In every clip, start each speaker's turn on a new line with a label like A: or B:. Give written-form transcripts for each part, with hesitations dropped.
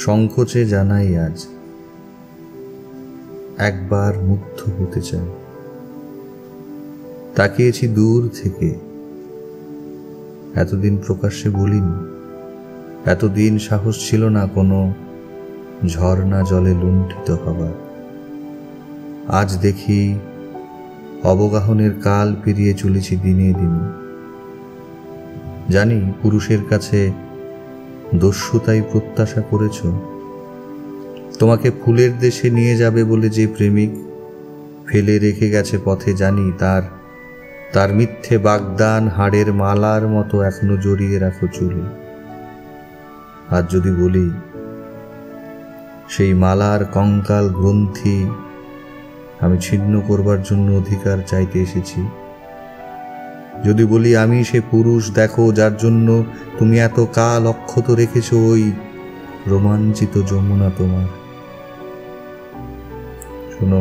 A: সংকোচে জানাই আজ, একবার মুগ্ধ হতে চাই। তাকিয়েছি দূর থেকে, এতদিন প্রকাশ্যে বলিনি, এতদিন সাহস ছিল না কোনো ঝর্ণা জলে লুণ্ঠিত হবার। আজ দেখি অবগাহনের কাল পেরিয়ে চলেছি দিনে দিনে। জানি পুরুষের কাছে দস্যুতাই প্রত্যাশা করেছ। তোমাকে ফুলের দেশে নিয়ে যাবে বলে যে প্রেমিক ফেলে রেখে গেছে পথে, জানি তার মিথ্যে বাগদান হাড়ের মালার মতো এখনো জড়িয়ে রাখো চুলে। আর যদি বলি সেই মালার কঙ্কাল গ্রন্থি আমি ছিন্ন করবার জন্য অধিকার চাইতে এসেছি, যদি বলি আমি সে পুরুষ দেখো যার জন্য তুমি এত কাল অক্ষত রেখেছ ওই রোমাঞ্চিত যমুনা তোমার। শোনো,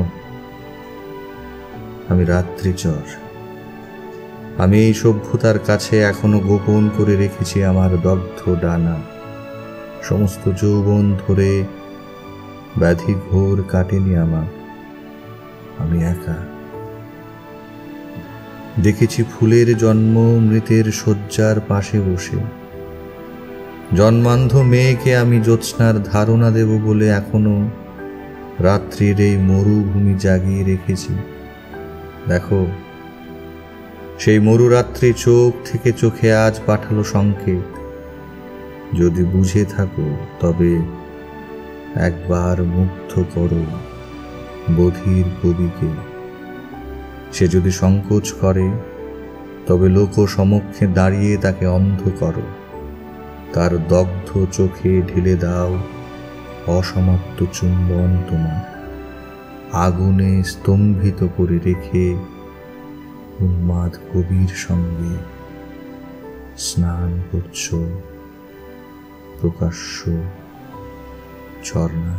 A: আমি রাত্রিচর, আমি এই সভ্যতার কাছে এখনো গোপন করে রেখেছি আমার দগ্ধ ডানা। সমস্ত যৌবন ধরে ব্যাধি ঘোর কাটেনি আমার, আমি একা। দেখেছি ফুলের জন্ম মৃতের শয্যার পাশে বসে। জন্মান্ধ মেয়েকে আমি জ্যোৎস্নার ধারণা দেব বলে এখনো রাত্রির এই মরুভূমি জাগিয়ে রেখেছি। দেখো, সেই মরুরাত্রি চোখ থেকে চোখে আজ পাঠালো সংকেত। যদি বুঝে থাকো তবে একবার মুগ্ধ করো বধির কবিকে। সে যদি সংকোচ করে তবে লোক সমক্ষে দাঁড়িয়ে তাকে অন্ধ করো। তার দগ্ধ চোখে ঢেলে দাও অসমাপ্ত চুম্বন তোমার। আগুনে স্তম্ভিত করে রেখে উন্মাদ কবির সঙ্গে স্নান করছো প্রকাশ্য ঝর্ণা।